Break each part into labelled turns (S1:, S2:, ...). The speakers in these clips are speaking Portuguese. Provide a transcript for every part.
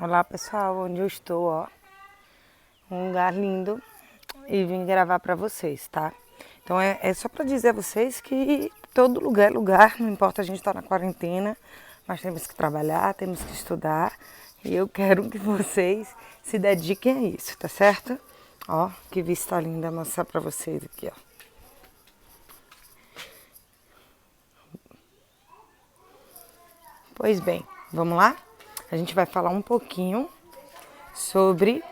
S1: Olá pessoal, onde eu estou, ó, um lugar lindo e vim gravar pra vocês, tá? Então é só pra dizer a vocês que todo lugar é lugar, não importa a gente estar na quarentena, mas temos que trabalhar, temos que estudar e eu quero que vocês se dediquem a isso, tá certo? Ó, que vista linda mostrar pra vocês aqui, ó. Pois bem, vamos lá? A gente vai falar um pouquinho sobre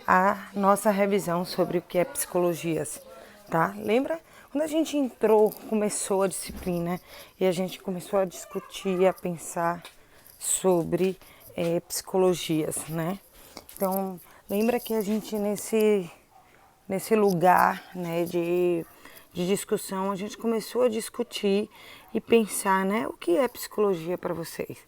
S1: a nossa revisão sobre o que é psicologia, tá? Lembra? Quando a gente entrou, começou a disciplina e a gente começou a discutir, a pensar sobre psicologias, né? Então, lembra que a gente nesse lugar, né, de discussão, a gente começou a discutir e pensar, né, o que é psicologia para vocês.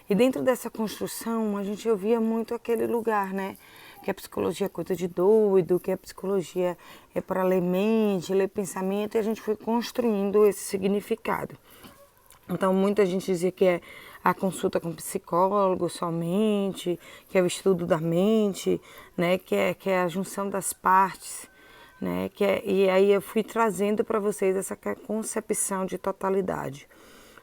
S1: E dentro dessa construção, a gente ouvia muito aquele lugar, né, que a psicologia é coisa de doido, que a psicologia é para ler mente, ler pensamento, e a gente foi construindo esse significado. Então, muita gente dizia que é a consulta com psicólogo somente, que é o estudo da mente, né, que é a junção das partes, né, e aí eu fui trazendo para vocês essa concepção de totalidade,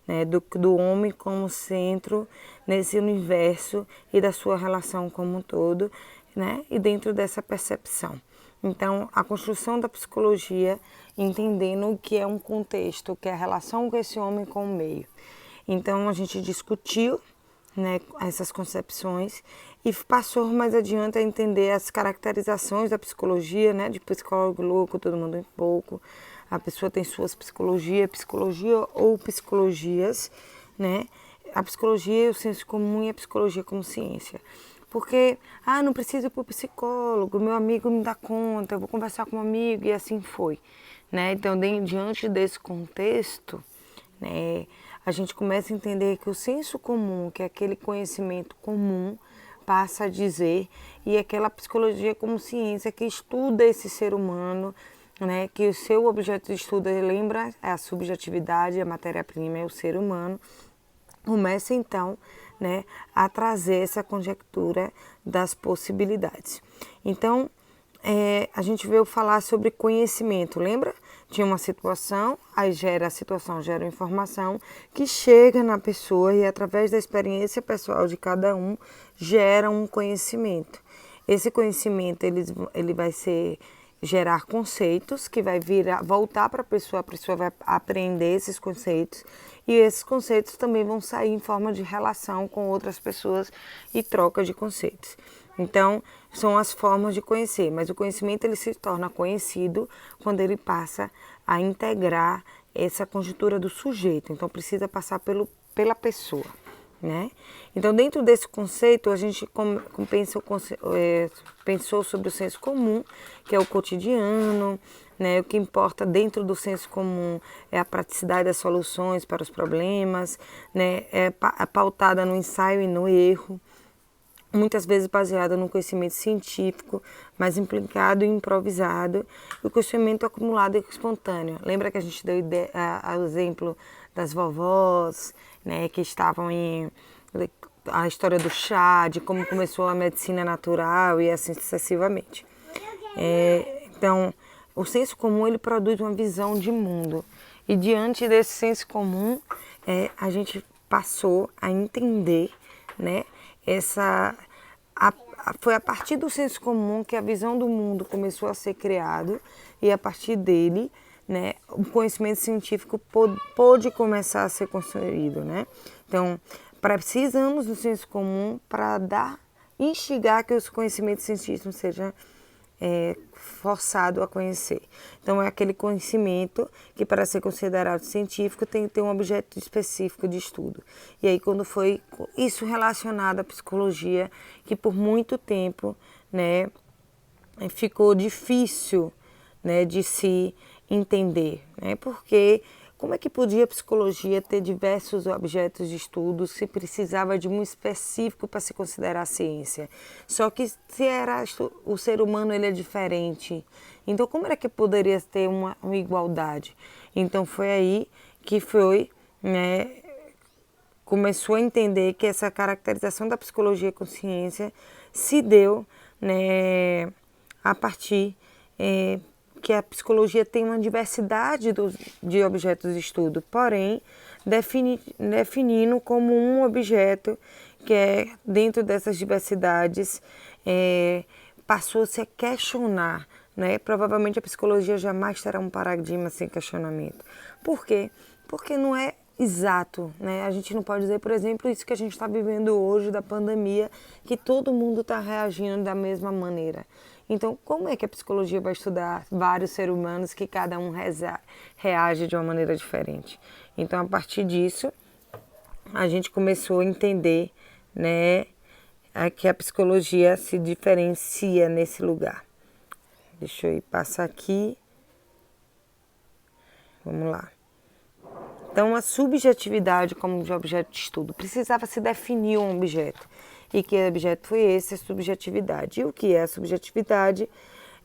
S1: né, do homem como centro nesse universo e da sua relação como um todo, né, e dentro dessa percepção. Então, a construção da psicologia, entendendo o que é um contexto, o que é a relação com esse homem com o meio. Então, a gente discutiu, né, essas concepções e passou mais adiante a entender as caracterizações da psicologia, né, de psicólogo louco, todo mundo em pouco. A pessoa tem suas psicologia ou psicologias, né? A psicologia é o senso comum e a psicologia como ciência. Porque, não preciso ir para o psicólogo, meu amigo me dá conta, eu vou conversar com um amigo e assim foi. Né? Então, diante desse contexto, né, a gente começa a entender que o senso comum, que é aquele conhecimento comum, passa a dizer, e aquela psicologia como ciência que estuda esse ser humano, né, que o seu objeto de estudo, lembra, é a subjetividade, a matéria-prima é o ser humano, começa então, né, a trazer essa conjectura das possibilidades. Então, a gente veio falar sobre conhecimento, lembra? Tinha uma situação, aí a situação gera informação que chega na pessoa e através da experiência pessoal de cada um gera um conhecimento. Esse conhecimento ele vai gerar conceitos que vai voltar para a pessoa vai aprender esses conceitos e esses conceitos também vão sair em forma de relação com outras pessoas e troca de conceitos. Então, são as formas de conhecer, mas o conhecimento ele se torna conhecido quando ele passa a integrar essa conjuntura do sujeito. Então, precisa passar pela pessoa, né? Então, dentro desse conceito, a gente pensou sobre o senso comum, que é o cotidiano, né? O que importa dentro do senso comum é a praticidade das soluções para os problemas, né? É pautada no ensaio e no erro, muitas vezes baseada no conhecimento científico, mas implicado e improvisado, e o conhecimento acumulado e espontâneo. Lembra que a gente deu o exemplo das vovós, né, que estavam em a história do chá, de como começou a medicina natural e assim sucessivamente. Então, o senso comum ele produz uma visão de mundo, e diante desse senso comum, a gente passou a entender, né, foi a partir do senso comum que a visão do mundo começou a ser criado e a partir dele, né, o conhecimento científico pôde começar a ser construído, né? Então, precisamos do senso comum para instigar que os conhecimentos científicos sejam forçado a conhecer. Então, é aquele conhecimento que, para ser considerado científico, tem que ter um objeto específico de estudo. E aí, quando foi isso relacionado à psicologia, que por muito tempo, né, ficou difícil, né, de se entender, né, porque como é que podia a psicologia ter diversos objetos de estudo se precisava de um específico para se considerar ciência? Só que se era o ser humano ele é diferente, então como era que poderia ter uma igualdade? Então foi aí que foi, né, começou a entender que essa caracterização da psicologia com ciência se deu, né, a partir que a psicologia tem uma diversidade de objetos de estudo, porém definindo como um objeto que é dentro dessas diversidades passou-se a questionar, né? Provavelmente a psicologia jamais terá um paradigma sem questionamento. Por quê? Porque não é exato, né? A gente não pode dizer, por exemplo, isso que a gente está vivendo hoje da pandemia, que todo mundo está reagindo da mesma maneira. Então, como é que a psicologia vai estudar vários seres humanos que cada um reage de uma maneira diferente? Então, a partir disso, a gente começou a entender, né, que a psicologia se diferencia nesse lugar. Deixa eu passar aqui. Vamos lá. Então, a subjetividade como objeto de estudo precisava se definir um objeto. E que objeto foi esse? A subjetividade. E o que é a subjetividade?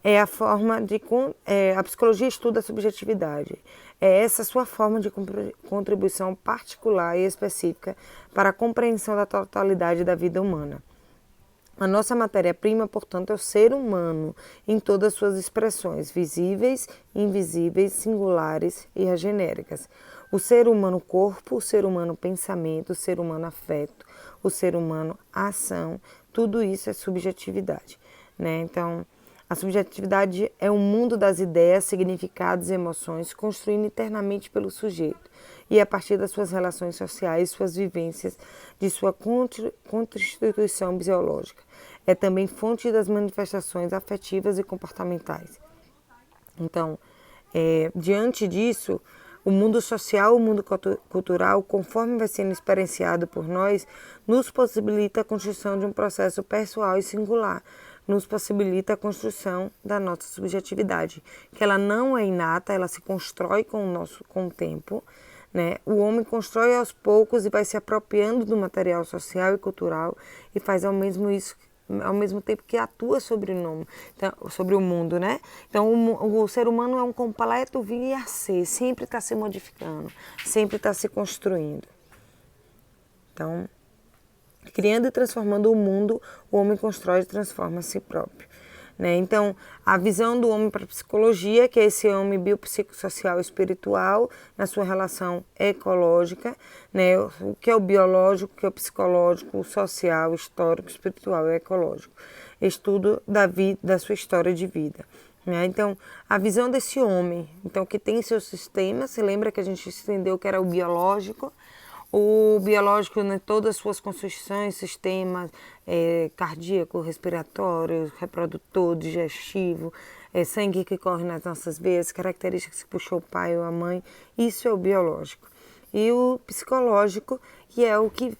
S1: É a forma de... a psicologia estuda a subjetividade. É essa sua forma de contribuição particular e específica para a compreensão da totalidade da vida humana. A nossa matéria-prima, portanto, é o ser humano em todas as suas expressões, visíveis, invisíveis, singulares e genéricas. O ser humano corpo, o ser humano pensamento, o ser humano afeto, o ser humano ação, tudo isso é subjetividade, né? Então, a subjetividade é um mundo das ideias, significados e emoções construído internamente pelo sujeito e a partir das suas relações sociais, suas vivências, de sua constituição biológica. É também fonte das manifestações afetivas e comportamentais. Então, diante disso, o mundo social, o mundo cultural, conforme vai sendo experienciado por nós, nos possibilita a construção de um processo pessoal e singular, nos possibilita a construção da nossa subjetividade, que ela não é inata, ela se constrói com o tempo, né? O homem constrói aos poucos e vai se apropriando do material social e cultural e faz ao mesmo tempo que atua sobre o mundo, né? Então, o ser humano é um completo vir a ser, sempre está se modificando, sempre está se construindo. Então, criando e transformando o mundo, o homem constrói e transforma a si próprio, né? Então, a visão do homem para a psicologia, que é esse homem biopsicossocial espiritual, na sua relação ecológica, né? O que é o biológico, o que é o psicológico, o social, o histórico, o espiritual e o ecológico. Estudo da sua história de vida, né? Então, a visão desse homem, então, que tem seu sistema, se lembra que a gente entendeu que era o biológico, né, todas as suas constituições, sistemas cardíaco, respiratório, reprodutor, digestivo, sangue que corre nas nossas veias, características que puxou o pai ou a mãe, isso é o biológico. E o psicológico, que é o que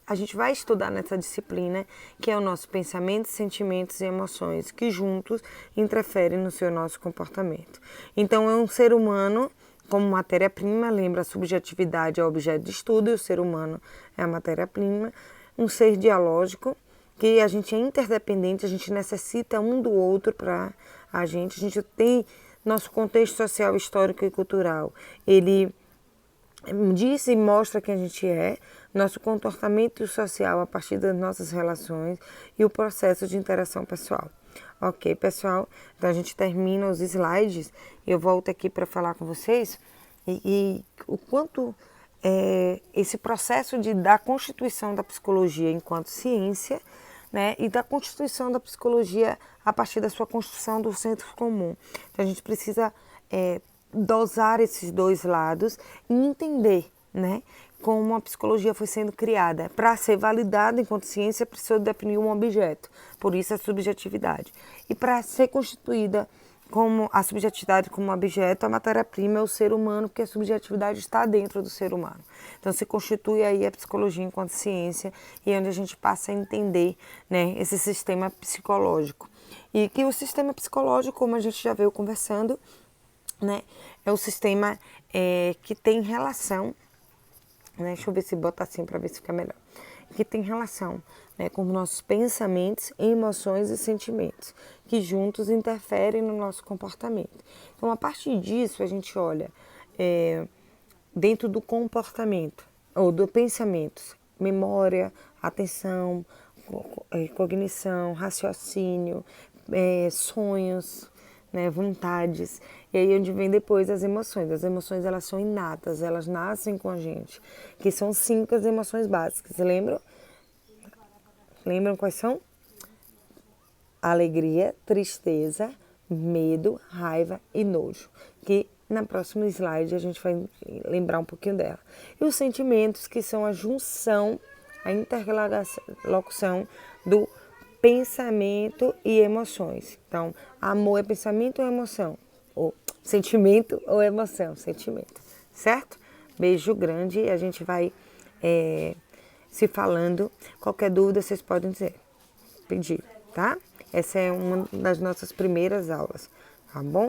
S1: a gente vai estudar nessa disciplina, que é o nosso pensamento, sentimentos e emoções, que juntos interferem no nosso comportamento. Então, é um ser humano como matéria-prima, lembra, a subjetividade é o objeto de estudo e o ser humano é a matéria-prima, um ser dialógico, que a gente é interdependente, a gente necessita um do outro para a gente tem nosso contexto social, histórico e cultural, ele diz e mostra quem a gente é, nosso comportamento social a partir das nossas relações e o processo de interação pessoal. Ok, pessoal? Então a gente termina os slides. Eu volto aqui para falar com vocês e o quanto esse processo da constituição da psicologia enquanto ciência, né, e da constituição da psicologia a partir da sua construção do senso comum. Então a gente precisa dosar esses dois lados e entender, né, como a psicologia foi sendo criada. Para ser validada enquanto ciência, precisou definir um objeto, por isso a subjetividade. E para ser constituída como a subjetividade como objeto, a matéria-prima é o ser humano, porque a subjetividade está dentro do ser humano. Então se constitui aí a psicologia enquanto ciência e é onde a gente passa a entender, né, esse sistema psicológico. E que o sistema psicológico, como a gente já veio conversando, né, é o sistema que tem relação, né, deixa eu ver se bota assim para ver se fica melhor, que tem relação, né, com nossos pensamentos, emoções e sentimentos, que juntos interferem no nosso comportamento. Então, a partir disso, a gente olha dentro do comportamento, ou do pensamentos, memória, atenção, cognição, raciocínio, sonhos, né, vontades. E aí onde vem depois as emoções. As emoções, elas são inatas, elas nascem com a gente, que são 5 as emoções básicas. Lembram? Lembram quais são? Alegria, tristeza, medo, raiva e nojo, que na próxima slide a gente vai lembrar um pouquinho dela. E os sentimentos, que são a junção, a interlocução do pensamento e emoções. Então, amor é pensamento ou emoção? Ou sentimento ou emoção? Sentimento, certo? Beijo grande e a gente vai se falando. Qualquer dúvida vocês podem pedir, tá? Essa é uma das nossas primeiras aulas, tá bom?